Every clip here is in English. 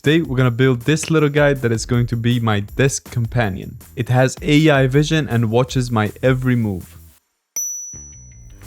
Today we're gonna build this little guy that is going to be my desk companion. It has AI vision and watches my every move.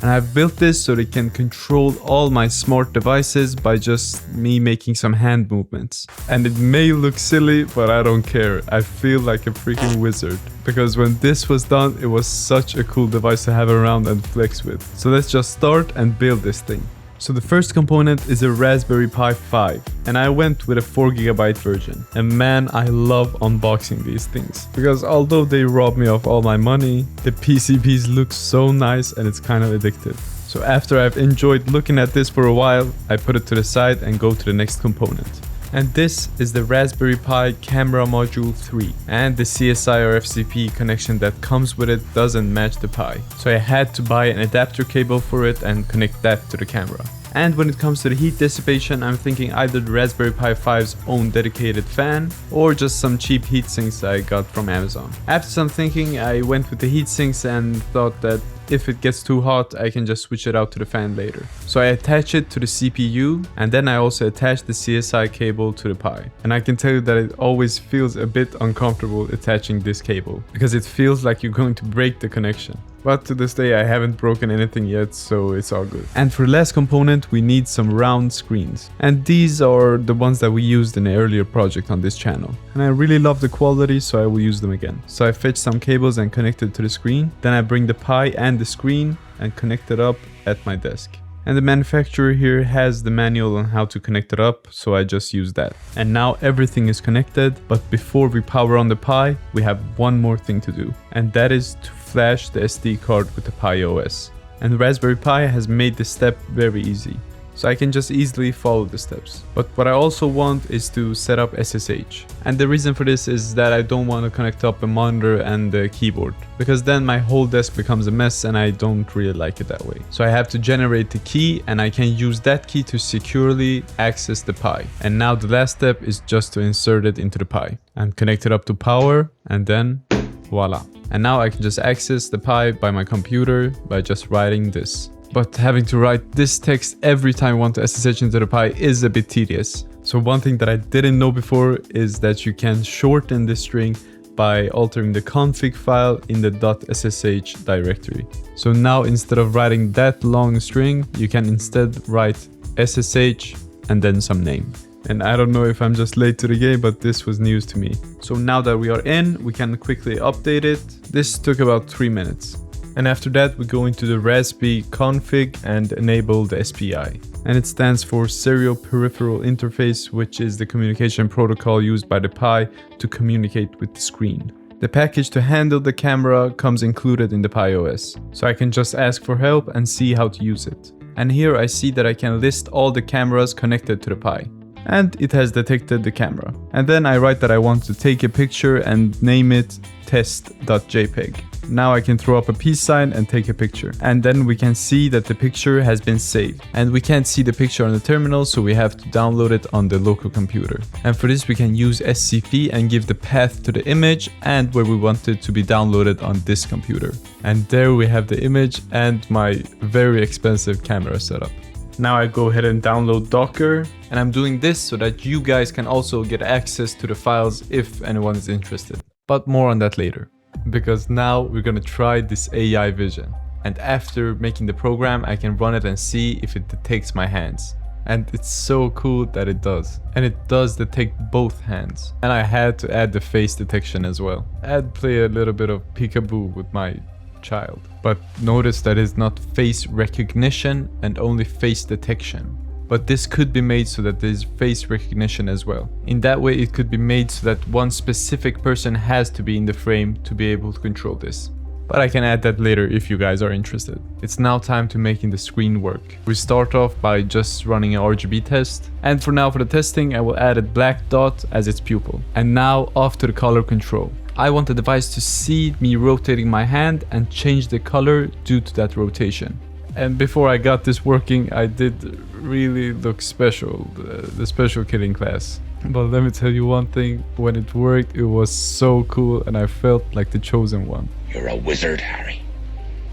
And I've built this so that it can control all my smart devices by just me making some hand movements. And it may look silly, but I don't care. I feel like a freaking wizard. Because when this was done, it was such a cool device to have around and flex with. So let's just start and build this thing. So the first component is a Raspberry Pi 5, and I went with a 4GB version. And man, I love unboxing these things, because although they rob me of all my money, the PCBs look so nice and it's kind of addictive. So after I've enjoyed looking at this for a while, I put it to the side and go to the next component. And this is the Raspberry Pi Camera Module 3, and the CSI or FCP connection that comes with it doesn't match the Pi. So I had to buy an adapter cable for it and connect that to the camera. And when it comes to the heat dissipation, I'm thinking either the Raspberry Pi 5's own dedicated fan or just some cheap heat sinks I got from Amazon. After some thinking, I went with the heat sinks and thought that if it gets too hot, I can just switch it out to the fan later. So I attach it to the CPU, and then I also attach the CSI cable to the Pi. And I can tell you that it always feels a bit uncomfortable attaching this cable, because it feels like you're going to break the connection. But to this day I haven't broken anything yet, so it's all good. And for the last component, we need some round screens. And these are the ones that we used in an earlier project on this channel. And I really love the quality, so I will use them again. So I fetch some cables and connect it to the screen. Then I bring the Pi and the screen and connect it up at my desk. And the manufacturer here has the manual on how to connect it up, so I just use that. And now everything is connected, but before we power on the Pi, we have one more thing to do. And that is to flash the SD card with the Pi OS. And the Raspberry Pi has made this step very easy, so I can just easily follow the steps. But what I also want is to set up SSH. And the reason for this is that I don't want to connect up a monitor and the keyboard, because then my whole desk becomes a mess and I don't really like it that way. So I have to generate the key, and I can use that key to securely access the Pi. And now the last step is just to insert it into the Pi and connect it up to power, and then voila. And now I can just access the Pi by my computer by just writing this. But having to write this text every time I want to SSH into the Pi is a bit tedious. So one thing that I didn't know before is that you can shorten the string by altering the config file in the .ssh directory. So now instead of writing that long string, you can instead write SSH and then some name. And I don't know if I'm just late to the game, but this was news to me. So now that we are in, we can quickly update it. This took about 3 minutes. And after that, we go into the Raspberry config and enable the SPI. And it stands for Serial Peripheral Interface, which is the communication protocol used by the Pi to communicate with the screen. The package to handle the camera comes included in the Pi OS, so I can just ask for help and see how to use it. And here I see that I can list all the cameras connected to the Pi. And it has detected the camera. And then I write that I want to take a picture and name it test.jpg. Now I can throw up a peace sign and take a picture. And then we can see that the picture has been saved. And we can't see the picture on the terminal, so we have to download it on the local computer. And for this we can use SCP and give the path to the image and where we want it to be downloaded on this computer. And there we have the image and my very expensive camera setup. Now I go ahead and download Docker, and I'm doing this so that you guys can also get access to the files if anyone is interested. But more on that later, because now we're gonna try this AI vision. And after making the program, I can run it and see if it detects my hands. And it's so cool that it does. And it does detect both hands. And I had to add the face detection as well. I'd play a little bit of peekaboo with my child. But notice that it's not face recognition and only face detection. But this could be made so that there's face recognition as well. In that way, it could be made so that one specific person has to be in the frame to be able to control this. But I can add that later if you guys are interested. It's now time to making the screen work. We start off by just running an RGB test. And for now, for the testing, I will add a black dot as its pupil. And now off to the color control. I want the device to see me rotating my hand and change the color due to that rotation. And before I got this working, I did really look special, the special kid in class. But let me tell you one thing, when it worked, it was so cool and I felt like the chosen one. You're a wizard, Harry.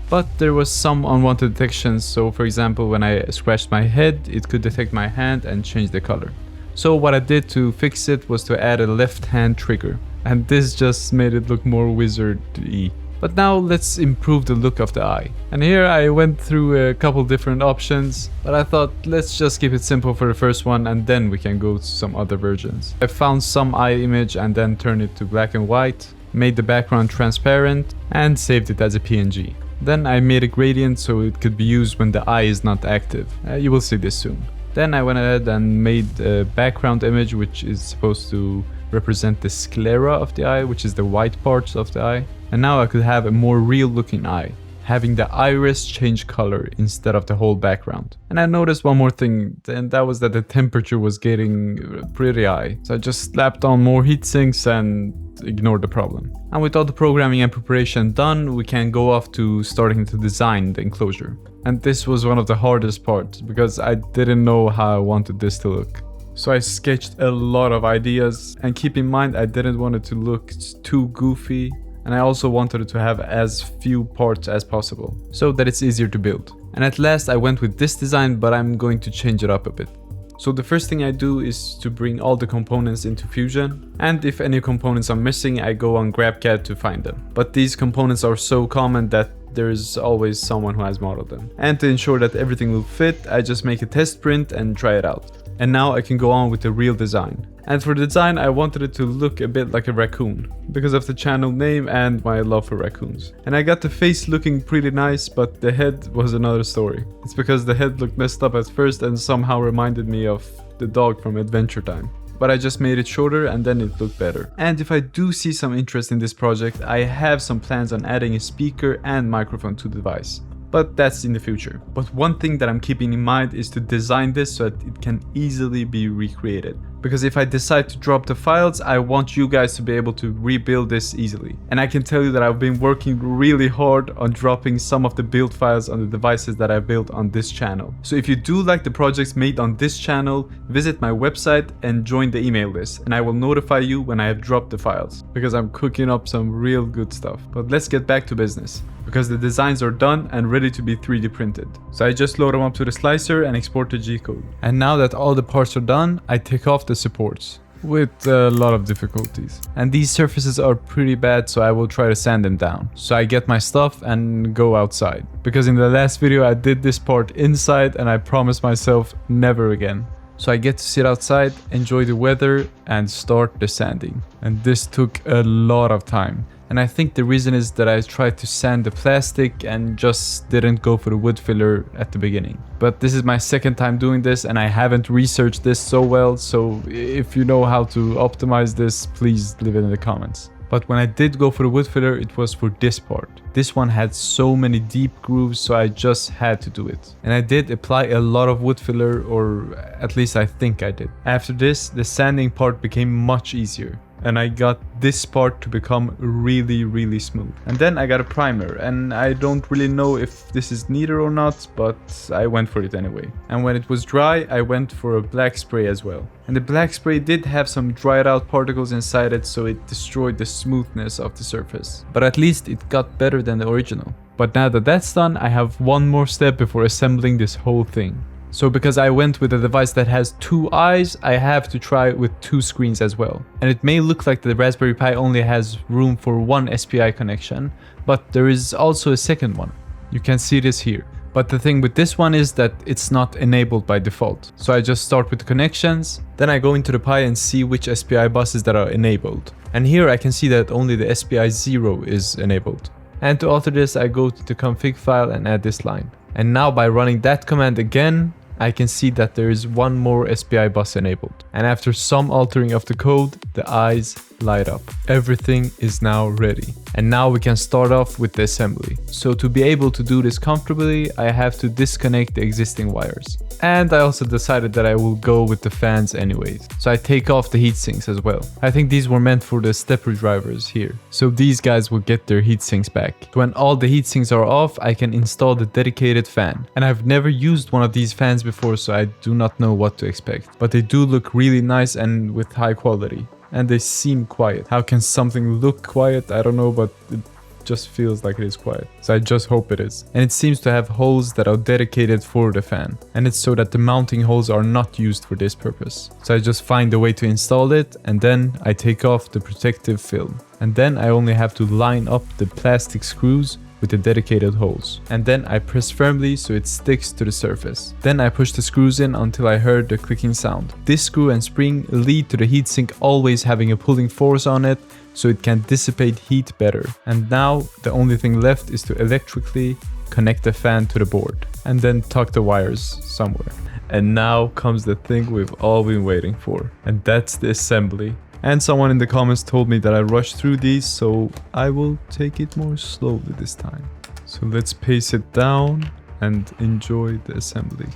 But there was some unwanted detections, so for example, when I scratched my head, it could detect my hand and change the color. So what I did to fix it was to add a left hand trigger. And this just made it look more wizard-y. But now let's improve the look of the eye. And here I went through a couple different options, but I thought let's just keep it simple for the first one and then we can go to some other versions. I found some eye image and then turned it to black and white, made the background transparent and saved it as a PNG. Then I made a gradient so it could be used when the eye is not active. You will see this soon. Then I went ahead and made a background image which is supposed to represent the sclera of the eye, which is the white parts of the eye. And now I could have a more real looking eye, having the iris change color instead of the whole background. And I noticed one more thing, and that was that the temperature was getting pretty high. So I just slapped on more heat sinks and ignored the problem. And with all the programming and preparation done, we can go off to starting to design the enclosure. And this was one of the hardest parts because I didn't know how I wanted this to look. So I sketched a lot of ideas, and keep in mind I didn't want it to look too goofy, and I also wanted it to have as few parts as possible so that it's easier to build. And at last I went with this design, but I'm going to change it up a bit. So the first thing I do is to bring all the components into Fusion, and if any components are missing I go on GrabCAD to find them. But these components are so common that there's always someone who has modeled them. And to ensure that everything will fit, I just make a test print and try it out. And now I can go on with the real design. And for the design I wanted it to look a bit like a raccoon, because of the channel name and my love for raccoons. And I got the face looking pretty nice, but the head was another story. It's because the head looked messed up at first and somehow reminded me of the dog from Adventure Time. But I just made it shorter and then it looked better. And if I do see some interest in this project, I have some plans on adding a speaker and microphone to the device. But that's in the future. But one thing that I'm keeping in mind is to design this so that it can easily be recreated. Because if I decide to drop the files, I want you guys to be able to rebuild this easily. And I can tell you that I've been working really hard on dropping some of the build files on the devices that I built on this channel. So if you do like the projects made on this channel, visit my website and join the email list. And I will notify you when I have dropped the files. Because I'm cooking up some real good stuff. But let's get back to business. Because the designs are done and ready to be 3D printed. So I just load them up to the slicer and export the G-code. And now that all the parts are done, I take off the supports with a lot of difficulties. And these surfaces are pretty bad, so I will try to sand them down. So I get my stuff and go outside. Because in the last video I did this part inside and I promised myself never again. So I get to sit outside, enjoy the weather and start the sanding. And this took a lot of time. And I think the reason is that I tried to sand the plastic and just didn't go for the wood filler at the beginning. But this is my second time doing this and I haven't researched this so well, so if you know how to optimize this, please leave it in the comments. But when I did go for the wood filler, it was for this part. This one had so many deep grooves, so I just had to do it. And I did apply a lot of wood filler, or at least I think I did. After this, the sanding part became much easier. And I got this part to become really smooth. And then I got a primer, and I don't really know if this is needed or not, but I went for it anyway. And when it was dry, I went for a black spray as well. And the black spray did have some dried out particles inside it, so it destroyed the smoothness of the surface. But at least it got better than the original. But now that that's done, I have one more step before assembling this whole thing. So because I went with a device that has 2 eyes, I have to try it with 2 screens as well. And it may look like the Raspberry Pi only has room for 1 SPI connection, but there is also a second one. You can see this here. But the thing with this one is that it's not enabled by default. So I just start with the connections, then I go into the Pi and see which SPI buses that are enabled. And here I can see that only the SPI 0 is enabled. And to alter this, I go to the config file and add this line. And now by running that command again, I can see that there is one more SPI bus enabled. And after some altering of the code, the eyes light up. Everything is now ready. And now we can start off with the assembly. So to be able to do this comfortably, I have to disconnect the existing wires. And I also decided that I will go with the fans anyways. So I take off the heat sinks as well. I think these were meant for the stepper drivers here. So these guys will get their heat sinks back. When all the heat sinks are off, I can install the dedicated fan. And I've never used one of these fans before, so I do not know what to expect. But they do look really nice and with high quality. And they seem quiet. How can something look quiet? I don't know, but it just feels like it is quiet. So I just hope it is. And it seems to have holes that are dedicated for the fan. And it's so that the mounting holes are not used for this purpose. So I just find a way to install it, and then I take off the protective film. And then I only have to line up the plastic screws with the dedicated holes. And then I press firmly so it sticks to the surface. Then I push the screws in until I heard the clicking sound. This screw and spring lead to the heatsink always having a pulling force on it, so it can dissipate heat better. And now the only thing left is to electrically connect the fan to the board and then tuck the wires somewhere. And now comes the thing we've all been waiting for, and that's the assembly. And someone in the comments told me that I rushed through these, so I will take it more slowly this time. So let's pace it down and enjoy the assembly.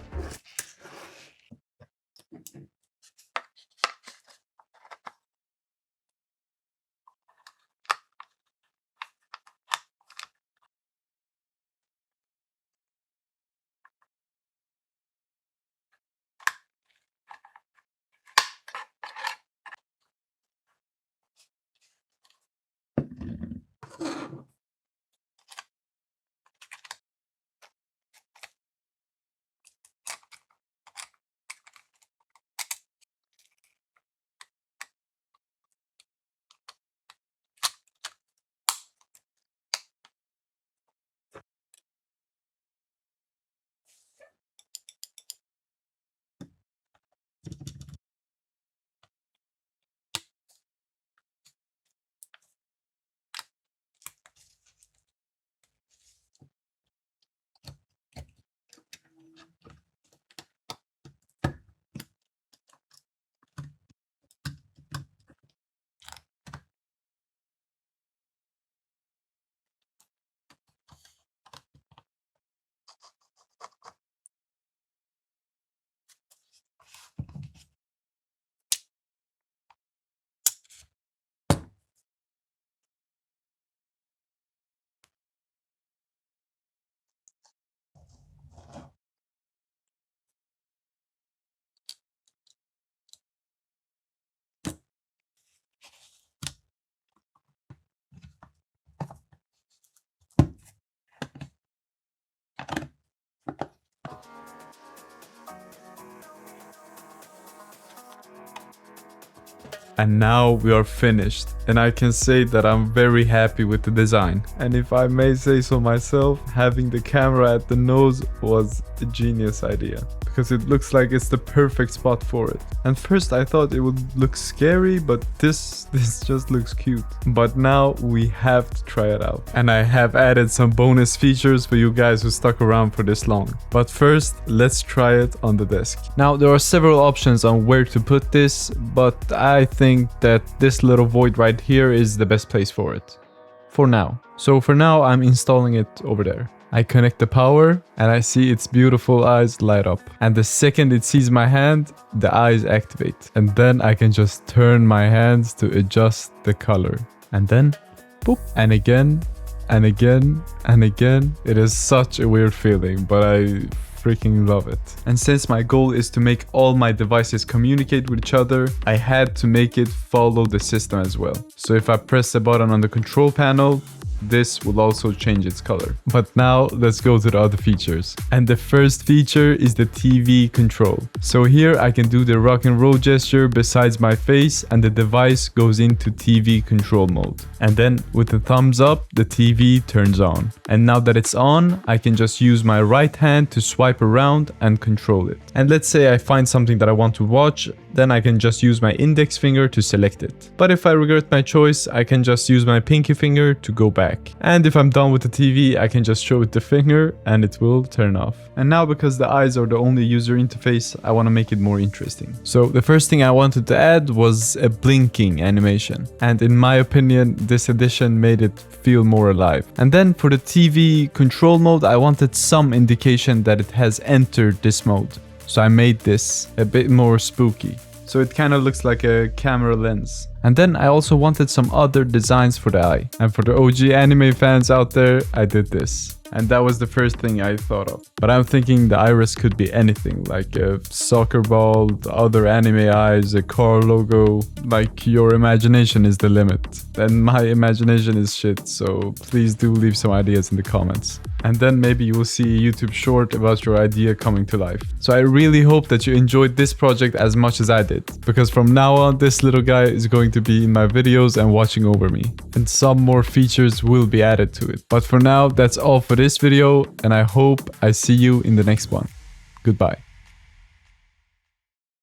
And now we are finished, and I can say that I'm very happy with the design. And if I may say so myself, having the camera at the nose was a genius idea, because it looks like it's the perfect spot for it. And first I thought it would look scary, but this just looks cute. But now we have to try it out. And I have added some bonus features for you guys who stuck around for this long. But first, let's try it on the desk. Now there are several options on where to put this, but I think that this little void right here is the best place for it. For now. So for now I'm installing it over there. I connect the power and I see its beautiful eyes light up. And the second it sees my hand, the eyes activate. And then I can just turn my hands to adjust the color. And then, boop, and again, and again, and again. It is such a weird feeling, but I freaking love it. And since my goal is to make all my devices communicate with each other, I had to make it follow the system as well. So if I press the button on the control panel, this will also change its color. But now let's go to the other features. And the first feature is the TV control. So here I can do the rock and roll gesture besides my face, and the device goes into TV control mode. And then with the thumbs up, the TV turns on. And now that it's on, I can just use my right hand to swipe around and control it. And let's say I find something that I want to watch, then I can just use my index finger to select it. But if I regret my choice, I can just use my pinky finger to go back. And if I'm done with the TV, I can just show it the finger and it will turn off. And now, because the eyes are the only user interface, I want to make it more interesting. So the first thing I wanted to add was a blinking animation. And in my opinion, this addition made it feel more alive. And then for the TV control mode, I wanted some indication that it has entered this mode. So I made this a bit more spooky. so it kind of looks like a camera lens. And then I also wanted some other designs for the eye. And for the OG anime fans out there, I did this. And that was the first thing I thought of. But I'm thinking the iris could be anything, like a soccer ball, the other anime eyes, a car logo. Like, your imagination is the limit. And my imagination is shit, so please do leave some ideas in the comments. And then maybe you will see a YouTube short about your idea coming to life. So I really hope that you enjoyed this project as much as I did, because from now on this little guy is going to be in my videos and watching over me. And some more features will be added to it. But for now, that's all for this video, and I hope I see you in the next one. Goodbye.